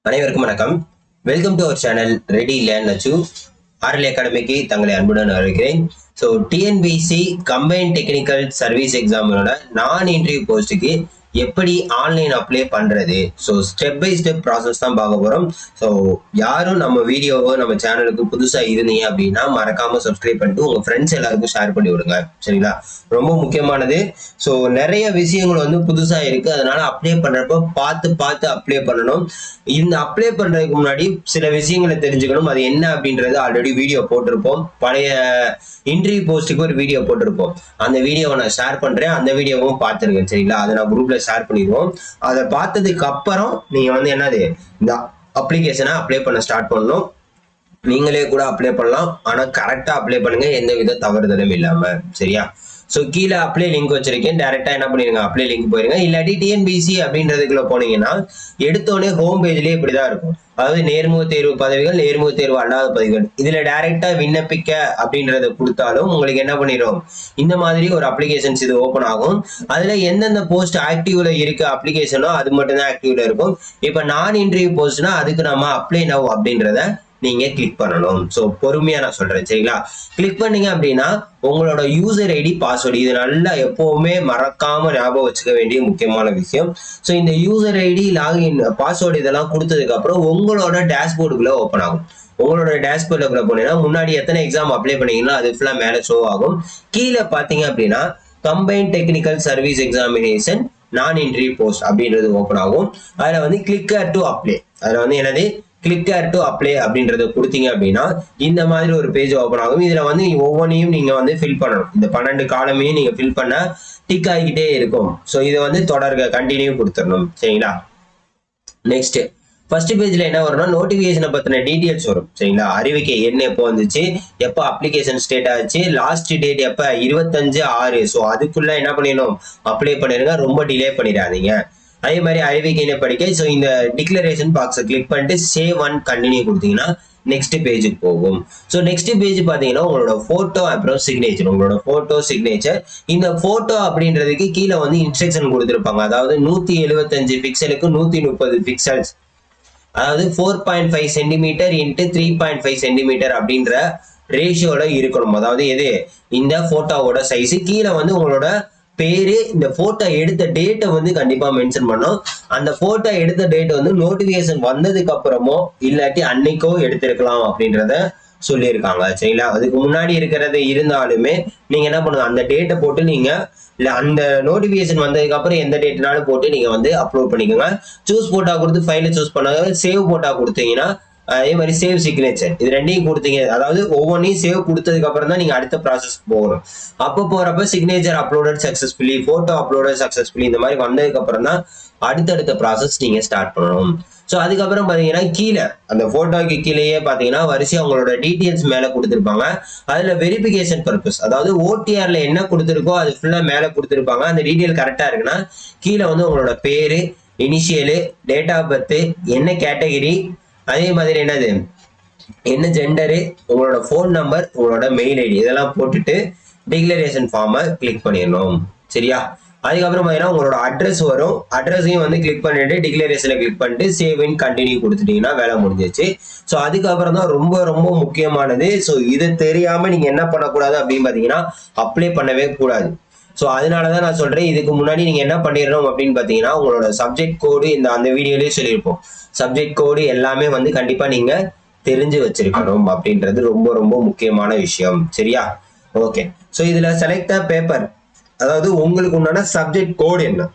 அனைவருக்கும் வணக்கம். Welcome to our channel ready learn achieve. RL அகாடமிக்கு தங்களை அன்புடன் வரவேற்கிறேன். So TNPSC combine technical service எக்ஸாமோட நான் இன்டர்வியூ போஸ்ட்டுக்கு எப்படி ஆன்லைன் அப்ளை பண்றது, so step by step process தான் பார்க்க போறோம். ஸோ யாரும் நம்ம வீடியோவோ நம்ம சேனலுக்கு புதுசா இருந்தீங்க அப்படின்னா மறக்காம சப்ஸ்கிரைப் பண்ணிட்டு உங்க ஃப்ரெண்ட்ஸ் எல்லாருக்கும் ஷேர் பண்ணி விடுங்க, சரிங்களா? ரொம்ப முக்கியமானது. ஸோ நிறைய விஷயங்கள் வந்து புதுசா இருக்கு, அதனால அப்ளை பண்றப்ப பார்த்து அப்ளை பண்ணணும். இந்த அப்ளை பண்றதுக்கு முன்னாடி சில விஷயங்களை தெரிஞ்சுக்கணும். அது என்ன அப்படின்றது ஆல்ரெடி வீடியோ போட்டிருப்போம். பழைய இன்டர்வியூ போஸ்ட்டுக்கு ஒரு வீடியோ போட்டிருப்போம். அந்த வீடியோவை நான் ஷேர் பண்றேன், அந்த வீடியோவும் பார்த்துருங்க, சரிங்களா? அதை நான் குரூப்ல ஷேர் பண்ணிடுவோம். அதை பார்த்ததுக்கு அப்புறம் நீங்க வந்து என்னது இந்த அப்ளிகேஷனை அப்ளை பண்ண ஸ்டார்ட் பண்ணணும். நீங்களே கூட அப்ளை பண்ணலாம், ஆனா கரெக்டா அப்ளை பண்ணுங்க, எந்த வித தவறுதலும் இல்லாம, சரியா? ஸோ கீழே அப்ளை லிங்க் வச்சிருக்கேன், டைரக்டா என்ன பண்ணிருங்க, அப்ளை லிங்க் போயிருங்க. இல்லாட்டி டிஎன்பிசி அப்படின்றதுக்குள்ள போனீங்கன்னா எடுத்தோடனே ஹோம் பேஜ்லயே இப்படிதான் இருக்கும். அதாவது நேர்முக தேர்வு பதவிகள், நேர்முக தேர்வு அல்லாத பதவிகள். இதுல டைரக்டா விண்ணப்பிக்க அப்படின்றத கொடுத்தாலும் உங்களுக்கு என்ன பண்ணிடும், இந்த மாதிரி ஒரு அப்ளிகேஷன்ஸ் இது ஓப்பன் ஆகும். அதுல எந்தெந்த போஸ்ட் ஆக்டிவ்ல இருக்கு அப்ளிகேஷனோ அது மட்டும் தான் ஆக்டிவ்ல இருக்கும். இப்ப நான் இன்டர்வியூ போஸ்ட்னா அதுக்கு நம்ம அப்ளை நவ் அப்படின்றத நீங்க கிளிக் பண்ணணும். ஸோ பொறுமையா நான் சொல்றேன், சரிங்களா? கிளிக் பண்ணீங்க அப்படின்னா உங்களோட யூசர் ஐடி பாஸ்வேர்டு, இது நல்லா எப்பவுமே மறக்காம ஞாபகம் வச்சுக்க வேண்டிய முக்கியமான விஷயம். ஸோ இந்த யூசர் ஐடி, லாகின், பாஸ்வேர்டு இதெல்லாம் கொடுத்ததுக்கு அப்புறம் உங்களோட டேஷ்போர்டுக்குள்ள ஓப்பன் ஆகும். உங்களோட டேஷ்போர்டுக்குள்ள போனீங்கன்னா முன்னாடி எத்தனை எக்ஸாம் அப்ளை பண்ணீங்கன்னா அது ஃபுல்லா மேல ஷோ ஆகும். கீழே பாத்தீங்க அப்படின்னா கம்பைன் டெக்னிக்கல் சர்வீஸ் எக்ஸாமினேஷன் நான் இன்டர்வியூ போஸ்ட் அப்படின்றது ஓப்பன் ஆகும். அதுல வந்து கிளிக்கர் டு அப்ளை, அதுல வந்து என்னது கிளிக்கர் டு அப்ளை அப்படின்றத கொடுத்தீங்க அப்படின்னா இந்த மாதிரி ஒரு பேஜ் ஓப்பன் ஆகும். இதுல வந்து ஒவ்வொன்றையும் நீங்க வந்து ஃபில் பண்ணணும். இந்த 12 காலமையும் நீங்க ஃபில் பண்ண டிக் ஆகிக்கிட்டே இருக்கும். ஸோ இதை வந்து தொடர்க கண்டினியூ கொடுத்துடணும், சரிங்களா? நெக்ஸ்ட் ஃபர்ஸ்ட் பேஜ்ல என்ன வரும்னா நோட்டிபிகேஷனை பத்தின டீடைல்ஸ் வரும், சரிங்களா? அறிவிக்கை என்ன எப்போ வந்துச்சு, எப்போ அப்ளிகேஷன் ஸ்டேட் ஆச்சு, லாஸ்ட் டேட் எப்ப 25/6. ஸோ அதுக்குள்ள என்ன பண்ணிடணும், அப்ளை பண்ணிருங்க, ரொம்ப டிலே பண்ணிடாதீங்க. அதே மாதிரி அறிவிக்கையினை படிக்க ஸோ இந்த டிக்ளரேஷன் பாக்ஸை கிளிக் பண்ணிட்டு சேவ் அண்ட் கண்டினியூ கொடுத்தீங்கன்னா நெக்ஸ்ட் பேஜுக்கு போகும். ஸோ நெக்ஸ்ட் பேஜ் பார்த்தீங்கன்னா உங்களோட போட்டோ அப்புறம் சிக்னேச்சர், உங்களோட போட்டோ சிக்னேச்சர். இந்த போட்டோ அப்படின்றதுக்கு கீழே வந்து இன்ஸ்ட்ரக்ஷன் கொடுத்துருப்பாங்க. அதாவது 175 பிக்சலுக்கு 130 பிக்சல்ஸ், அதாவது 4.5 சென்டிமீட்டர் இன்ட்டு 3.5 சென்டிமீட்டர் அப்படின்ற ரேஷியோல இருக்கணும். அதாவது எது இந்த போட்டோவோட சைஸ். கீழே வந்து உங்களோட பேரு, இந்த போட்டோ எடுத்த டேட்டை வந்து கண்டிப்பா மென்ஷன் பண்ணோம். அந்த போட்டோ எடுத்த டேட் வந்து நோட்டிபிகேஷன் வந்ததுக்கு அப்புறமோ இல்லாட்டி அன்னைக்கோ எடுத்திருக்கலாம் அப்படின்றத சொல்லியிருக்காங்க, சரிங்களா? அதுக்கு முன்னாடி இருக்கிறது இருந்தாலுமே நீங்க என்ன பண்ணுங்க, அந்த டேட்டை போட்டு நீங்க இல்ல அந்த நோட்டிபிகேஷன் வந்ததுக்கு அப்புறம் எந்த டேட்னாலும் போட்டு நீங்க வந்து அப்லோட் பண்ணிக்கோங்க. சூஸ் போட்டா கொடுத்து ஃபைலை சூஸ் பண்ணாங்க, சேவ் போட்டா கொடுத்தீங்கன்னா அதே மாதிரி சேவ் சிக்னேச்சர், இது ரெண்டையும் கொடுத்தீங்க. அதாவது ஒவ்வொன்றையும் சேவ் கொடுத்ததுக்கு அப்புறம் தான் நீங்க அடுத்த ப்ராசஸ் போகணும். அப்போ போறப்ப signature uploaded successfully, photo uploaded successfully, இந்த மாதிரி வந்ததுக்கு அப்புறம் தான் அடுத்தடுத்த ப்ராசஸ் நீங்க ஸ்டார்ட் பண்ணணும். ஸோ அதுக்கப்புறம் பாத்தீங்கன்னா கீழே அந்த போட்டோக்கு கீழேயே பாத்தீங்கன்னா வரிசையா உங்களோட டீடைல்ஸ் மேல கொடுத்துருப்பாங்க. அதுல வெரிஃபிகேஷன் பர்பஸ், அதாவது ஓடிஆர்ல என்ன கொடுத்துருக்கோ அது ஃபுல்லா மேல கொடுத்துருப்பாங்க. அந்த டீடைல் கரெக்டா இருக்குன்னா கீழே வந்து உங்களோட பேரு, இனிஷியலு, டேட் ஆஃப் பர்த், என்ன கேட்டகிரி, அதே மாதிரி என்னது என்ன ஜெண்டரு, உங்களோட ஃபோன் நம்பர், உங்களோட மெயில் ஐடி இதெல்லாம் போட்டுட்டு டிக்ளரேஷன் ஃபார்மை கிளிக் பண்ணிடணும், சரியா? அதுக்கப்புறம் பார்த்தீங்கன்னா உங்களோட அட்ரஸ் வரும். அட்ரஸையும் வந்து கிளிக் பண்ணிட்டு டிக்ளரேஷனை கிளிக் பண்ணிட்டு சேவ் அண்ட் கண்டினியூ கொடுத்துட்டீங்கன்னா வேலை முடிஞ்சிச்சு. ஸோ அதுக்கப்புறம் தான் ரொம்ப ரொம்ப முக்கியமானது. ஸோ இது தெரியாம நீங்க என்ன பண்ணக்கூடாது அப்படின்னு பார்த்தீங்கன்னா அப்ளை பண்ணவே கூடாது. ஸோ அதனாலதான் நான் சொல்றேன், இதுக்கு முன்னாடி நீங்க என்ன பண்ணிடணும் அப்படின்னு பாத்தீங்கன்னா உங்களோட சப்ஜெக்ட் கோடு அந்த வீடியோலயே சொல்லியிருப்போம். சப்ஜெக்ட் கோடு எல்லாமே வந்து கண்டிப்பா நீங்க தெரிஞ்சு வச்சிருக்கணும் அப்படின்றது ரொம்ப ரொம்ப முக்கியமான விஷயம், சரியா? ஓகே. ஸோ இதுல செலக்ட் பேப்பர், அதாவது உங்களுக்கு உண்டான சப்ஜெக்ட் கோடு என்ன.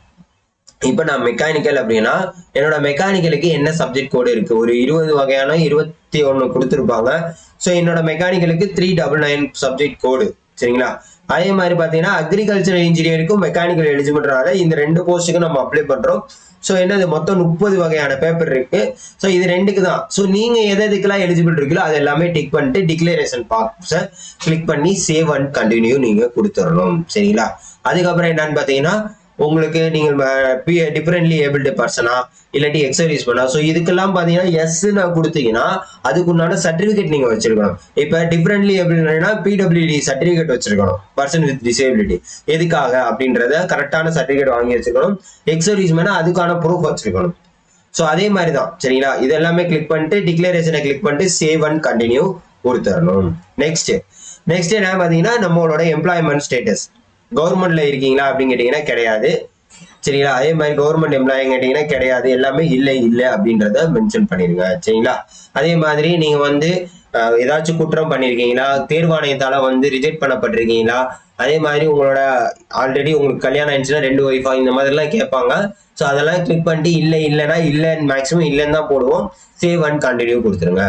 இப்ப நான் மெக்கானிக்கல் அப்படின்னா என்னோட மெக்கானிக்கலுக்கு என்ன சப்ஜெக்ட் கோடு இருக்கு, ஒரு 20 வகையான 21 கொடுத்துருப்பாங்க. ஸோ என்னோட மெக்கானிக்கலுக்கு 399 சப்ஜெக்ட் கோடு, சரிங்களா? அதே மாதிரி பாத்தீங்கன்னா அக்ரிகல்ச்சர் இன்ஜினியருக்கும் மெக்கானிக்கல் எலிஜிபிள்னால இந்த 2 போஸ்ட்டுக்கு நம்ம அப்ளை பண்றோம். ஸோ என்னது மொத்தம் 30 வகையான பேப்பர் இருக்கு. ஸோ இது 2க்கு தான். ஸோ நீங்க எதுக்கெல்லாம் எலிஜிபிள் இருக்குல்ல அது எல்லாமே டிக் பண்ணிட்டு டிக்ளரேஷன் பாக்ஸை கிளிக் பண்ணி சேவ் அண்ட் கண்டினியூ நீங்க கொடுத்துடணும், சரிங்களா? அதுக்கப்புறம் என்னன்னு பாத்தீங்கன்னா உங்களுக்கு நீங்க டிஃபரெண்ட்லி ஏபிள்டு பர்சனா இல்லாட்டி எக்ஸர்வீஸ் பண்ணா, ஸோ இதுக்கெல்லாம் பாத்தீங்கன்னா எஸ் நான் கொடுத்தீங்கன்னா அதுக்குண்டான சர்டிபிகேட் நீங்க வச்சிருக்கணும். இப்ப டிஃபரெண்ட்லி ஏபிள்னா பிடபிள்யூடி சர்டிபிகேட் வச்சிருக்கணும், பர்சன் வித் டிசேபிலிட்டி. எதுக்காக அப்படின்றத கரெக்டான சர்டிபிகேட் வாங்கி வச்சிருக்கணும். எக்ஸர்வீஸ் மேனா அதுக்கான ப்ரூஃப் வச்சிருக்கணும். ஸோ அதே மாதிரி தான் சரிங்களா. இது எல்லாமே கிளிக் பண்ணிட்டு டிக்ளரேஷனை கிளிக் பண்ணிட்டு சேவ் அண்ட் கண்டினியூ கொடுத்துடணும். நெக்ஸ்ட் என்ன பார்த்தீங்கன்னா நம்மளோட எம்ப்ளாய்மெண்ட் ஸ்டேட்டஸ். கவர்மெண்ட்ல இருக்கீங்களா அப்படின்னு கேட்டீங்கன்னா கிடையாது சரிங்களா. அதே மாதிரி கவர்மெண்ட் எம்ப்ளாய் கேட்டீங்கன்னா கிடையாது, எல்லாமே இல்லை அப்படின்றத மென்ஷன் பண்ணிருங்க சரிங்களா. அதே மாதிரி நீங்க வந்து ஏதாச்சும் குற்றம் பண்ணிருக்கீங்களா, தேர்வாணையத்தால வந்து ரிஜெக்ட் பண்ணப்பட்டிருக்கீங்களா, அதே மாதிரி உங்களோட ஆல்ரெடி உங்களுக்கு கல்யாணம் ஆயிடுச்சுன்னா 2 ஒய்ஃபா இந்த மாதிரிலாம் கேட்பாங்க. ஸோ அதெல்லாம் கிளிக் பண்ணிட்டு இல்லைன்னா மேக்ஸிமம் இல்லைன்னு தான் போடுவோம். சேவ் அண்ட் கண்டினியூ கொடுத்துருங்க.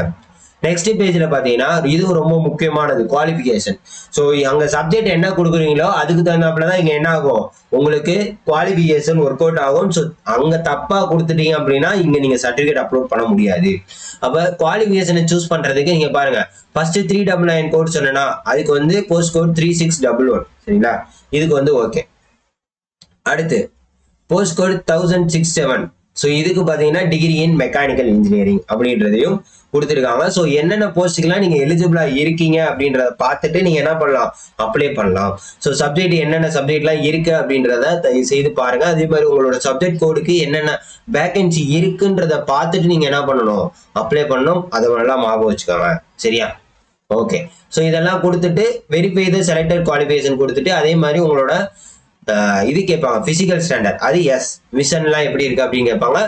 நெக்ஸ்ட் பேஜ்ல பாத்தீங்கன்னா இது ரொம்ப முக்கியமானது குவாலிஃபிகேஷன். ஸோ அங்க சப்ஜெக்ட் என்ன கொடுக்குறீங்களோ அதுக்கு தகுந்தாப்புலதான் இங்க என்ன ஆகும், உங்களுக்கு குவாலிஃபிகேஷன் ஒர்க் அவுட் ஆகும். ஸோ அங்க தப்பா கொடுத்துட்டீங்க அப்படின்னா இங்க நீங்க சர்டிபிகேட் அப்லோட் பண்ண முடியாது. அப்ப குவாலிஃபிகேஷனை சூஸ் பண்றதுக்கு நீங்க பாருங்க, ஃபர்ஸ்ட் 399 கோட் சொன்னா அதுக்கு வந்து போஸ்ட் கோட் 3611 சரிங்களா, இதுக்கு வந்து ஓகே. அடுத்து போஸ்ட் கோட் 1067. ஸோ இதுக்கு பாத்தீங்கன்னா டிகிரி இன் மெக்கானிக்கல் இன்ஜினியரிங் அப்படின்றதையும் கொடுத்துருக்காங்க. ஸோ என்னென்ன போஸ்ட்டுக்கெல்லாம் நீங்க எலிஜிபிளா இருக்கீங்க அப்படின்றத பார்த்துட்டு நீங்க என்ன பண்ணலாம், அப்ளை பண்ணலாம். ஸோ சப்ஜெக்ட் என்னென்ன சப்ஜெக்ட்லாம் இருக்கு அப்படின்றத தயவு செய்து பாருங்க. அதே மாதிரி உங்களோட சப்ஜெக்ட் கோடுக்கு என்னென்ன வேகன்சி இருக்குன்றத பார்த்துட்டு நீங்க என்ன பண்ணணும், அப்ளை பண்ணணும். அதை நல்லா ஞாபகம் வச்சுக்கோங்க சரியா. ஓகே, ஸோ இதெல்லாம் கொடுத்துட்டு வெரிஃபை தி செலக்டட் குவாலிஃபிகேஷன் கொடுத்துட்டு அதே மாதிரி உங்களோட இது கேட்பாங்க பிசிக்கல் ஸ்டாண்டர்ட், அது எஸ் மிஷன்லாம் எப்படி இருக்கு அப்படின்னு கேட்பாங்க.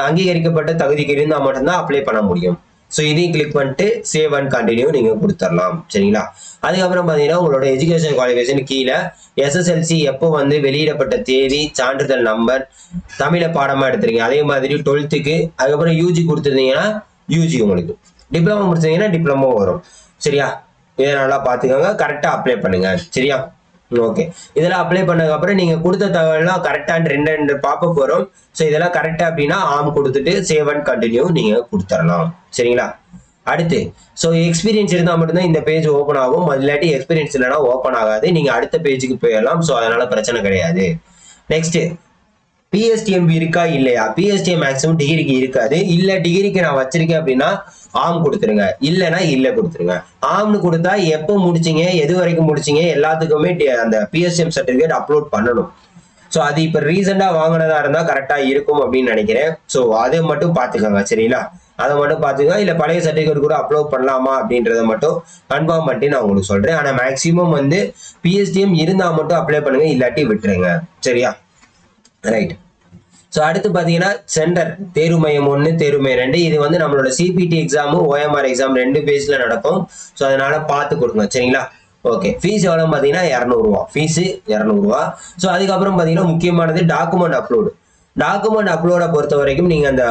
அங்கீகரிக்கப்பட்ட தகுதிக்கு இருந்தா மட்டும்தான் அப்ளை பண்ண முடியும். ஸோ இதையும் கிளிக் பண்ணிட்டு சேவ் அண்ட் கண்டினியூ நீங்க கொடுத்துடலாம் சரிங்களா. அதுக்கப்புறம் பாத்தீங்கன்னா உங்களோட எஜுகேஷன் குவாலிஃபிகேஷன் கீழே எஸ்எஸ்எல்சி எப்போ வந்து வெளியிடப்பட்ட தேதி, சான்றிதழ் நம்பர், தமிழ பாடமா எடுத்துருங்க. அதே மாதிரி 12க்கு அதுக்கப்புறம் யூஜி கொடுத்துருந்தீங்கன்னா யூஜி, உங்களுக்கு டிப்ளமோ முடிச்சிங்கன்னா டிப்ளமோ வரும் சரியா. இதை நல்லா பாத்துக்கோங்க, கரெக்டா அப்ளை பண்ணுங்க சரியா. ஓகே, இதெல்லாம் அப்ளை பண்ணதுக்கு அப்புறம் நீங்க கொடுத்த தகவல்லாம் கரெக்டா 2 பாப்பப் வரும். ஸோ இதெல்லாம் கரெக்டா அப்படின்னா ஆம் கொடுத்துட்டு சேவ் அண்ட் கண்டினியூ நீங்க கொடுத்துடலாம் சரிங்களா. அடுத்து ஸோ எக்ஸ்பீரியன்ஸ் இருந்தால் மட்டும்தான் இந்த பேஜ் ஓப்பன் ஆகும், இல்லாட்டி எக்ஸ்பீரியன்ஸ் இல்லைன்னா ஓப்பன் ஆகாது. நீங்க அடுத்த பேஜுக்கு போயிடலாம். ஸோ அதனால பிரச்சனை கிடையாது. நெக்ஸ்ட் பிஎஸ்டிஎம் இருக்கா இல்லையா, பிஎஸ்டிஎம் மேக்ஸிமம் டிகிரிக்கு இருக்காது. இல்ல டிகிரிக்கு நான் வச்சிருக்கேன் அப்படின்னா ஆம் கொடுத்துருங்க, இல்லைன்னா இல்ல கொடுத்துருங்க. ஆம்னு கொடுத்தா எப்போ முடிச்சிங்க, எது வரைக்கும் முடிச்சிங்க எல்லாத்துக்குமே அந்த பிஎஸ்டிஎம் சர்டிபிகேட் அப்லோட் பண்ணணும். ஸோ அது இப்போ ரீசெண்டா வாங்கினதா இருந்தா கரெக்டா இருக்கும் அப்படின்னு நினைக்கிறேன். ஸோ அதை மட்டும் பார்த்துக்கோங்க சரிங்களா. அதை மட்டும் பார்த்துக்கோங்க. இல்லை பழைய சர்டிஃபிகேட் கூட அப்லோட் பண்ணலாமா அப்படின்றத மட்டும் கன்ஃபார்ம் பண்ணிட்டு நான் உங்களுக்கு சொல்றேன். ஆனால் மேக்ஸிமம் வந்து பிஎஸ்டிஎம் இருந்தா மட்டும் அப்ளை பண்ணுங்க, இல்லாட்டி விட்டுருங்க சரியா. ரைட். ஸோ அடுத்து பார்த்தீங்கன்னா சென்டர் தேர்வு மையம் 1 தேர்வு மையம் 2 இது வந்து நம்மளோட சிபிடி எக்ஸாமும் ஓஎம்ஆர் எக்ஸாம் 2 பேஜ்ல நடக்கும். ஸோ அதனால பார்த்து கொடுங்க சரிங்களா. ஓகே, ஃபீஸ் எவ்வளோ பார்த்தீங்கன்னா 200 ரூபா, ஃபீஸ் 200 ரூபா. ஸோ அதுக்கப்புறம் பார்த்தீங்கன்னா முக்கியமானது டாக்குமெண்ட் அப்லோடு. டாக்குமெண்ட் அப்லோட பொறுத்த வரைக்கும் நீங்க அந்த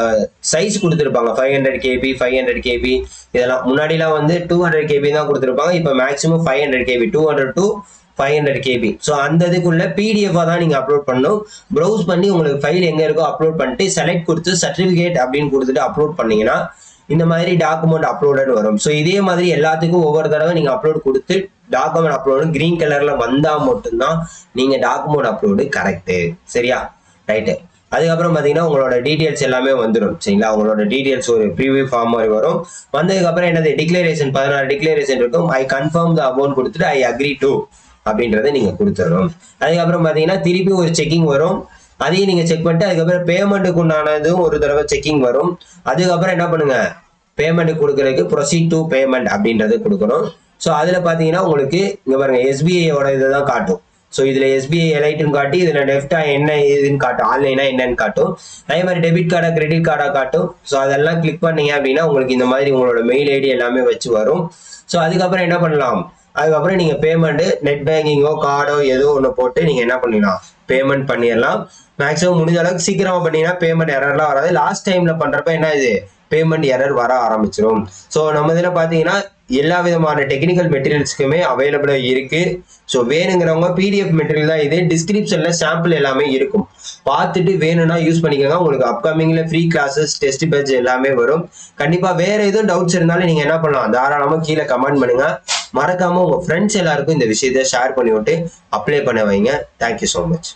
சைஸ் கொடுத்துருப்பாங்க 500 KB 500 KB இதெல்லாம். முன்னாடிலாம் வந்து 200 KB தான் கொடுத்துருப்பாங்க. இப்போ maximum 500 KB 200 to 500 KB. So அந்த இதுக்குள்ள பிடிஎஃபாக தான் நீங்க அப்லோட் பண்ணணும். ப்ரௌஸ் பண்ணி உங்களுக்கு ஃபைல் எங்க இருக்கோ அப்லோட் பண்ணிட்டு செலக்ட் கொடுத்து சர்டிஃபிகேட் அப்படின்னு கொடுத்துட்டு அப்லோட் பண்ணீங்கன்னா இந்த மாதிரி டாக்குமெண்ட் அப்லோடு வரும். ஸோ இதே மாதிரி எல்லாத்துக்கும் ஒவ்வொரு தடவை நீங்க அப்லோட் கொடுத்து டாக்குமெண்ட் அப்லோடு கிரீன் கலர்ல வந்தா மட்டும்தான் நீங்க டாக்குமெண்ட் அப்லோடு கரெக்ட் சரியா. ரைட்டு. அதுக்கப்புறம் பார்த்தீங்கன்னா உங்களோட டீடைல்ஸ் எல்லாமே வந்துடும் சரிங்களா. உங்களோட டீடைல்ஸ் ஒரு ப்ரீவியூ ஃபார்ம் மாதிரி வரும். வந்ததுக்கு அப்புறம் என்னது டிக்ளரேஷன் 16 டிக்ளரேஷன் இருக்கும். ஐ கன்ஃபார்ம் த அமௌண்ட் கொடுத்துட்டு ஐ அக்ரி டு அப்படின்றத நீங்க கொடுத்துடணும். அதுக்கப்புறம் பார்த்தீங்கன்னா திருப்பி ஒரு செக்கிங் வரும், அதையும் நீங்க செக் பண்ணிட்டு அதுக்கப்புறம் பேமெண்ட்டுக்கு உண்டானதும் ஒரு தடவை செக்கிங் வரும். அதுக்கப்புறம் என்ன பண்ணுங்க, பேமெண்ட் கொடுக்கறதுக்கு ப்ரொசீட் டு பேமெண்ட் அப்படின்றது கொடுக்கணும். ஸோ அதுல பாத்தீங்கன்னா உங்களுக்கு இங்க பாருங்க எஸ்பிஐயோட இதை தான் காட்டும். ஸோ இதுல எஸ்பிஐ எலைட்டும் காட்டி இதுல நெஃப்டா என்ன ஏதுன்னு காட்டும், ஆன்லைனா என்னன்னு காட்டும். அதே மாதிரி டெபிட் கார்டா கிரெடிட் கார்டா காட்டும். ஸோ அதெல்லாம் கிளிக் பண்ணீங்க அப்படின்னா உங்களுக்கு இந்த மாதிரி உங்களோட மெயில் ஐடி எல்லாமே வச்சு வரும். ஸோ அதுக்கப்புறம் என்ன பண்ணலாம், அதுக்கப்புறம் நீங்க பேமெண்ட் நெட் பேங்கிங்கோ கார்டோ ஏதோ ஒன்று போட்டு நீங்க என்ன பண்ணிடலாம், பேமெண்ட் பண்ணிடலாம். மேக்ஸிமம் முடிஞ்ச அளவுக்கு சீக்கிரமா பண்ணீங்கன்னா பேமெண்ட் எரர்லாம் வராது. லாஸ்ட் டைம்ல பண்றப்ப என்ன இது பேமெண்ட் எரர் வர ஆரம்பிச்சிடும். ஸோ நம்ம இதில் பார்த்தீங்கன்னா எல்லா விதமான டெக்னிக்கல் மெட்டீரியல்ஸ்க்குமே அவைலபிளா இருக்கு. ஸோ வேணுங்கிறவங்க பிடிஎஃப் மெட்டீரியல் தான் இது, டிஸ்கிரிப்ஷன்ல சாம்பிள் எல்லாமே இருக்கும், பார்த்துட்டு வேணும்னா யூஸ் பண்ணிக்கோங்க. உங்களுக்கு அப்கமிங்ல ஃப்ரீ கிளாஸஸ் டெஸ்ட் பேட்ச் எல்லாமே வரும். கண்டிப்பா வேற எதுவும் டவுட்ஸ் இருந்தாலும் நீங்க என்ன பண்ணலாம், தாராளமா கீழே கமெண்ட் பண்ணுங்க. மறக்காம உங்க ஃப்ரெண்ட்ஸ் எல்லாருக்கும் இந்த விஷயத்த ஷேர் பண்ணி விட்டு அப்ளை பண்ண வைங்க. Thank you so much.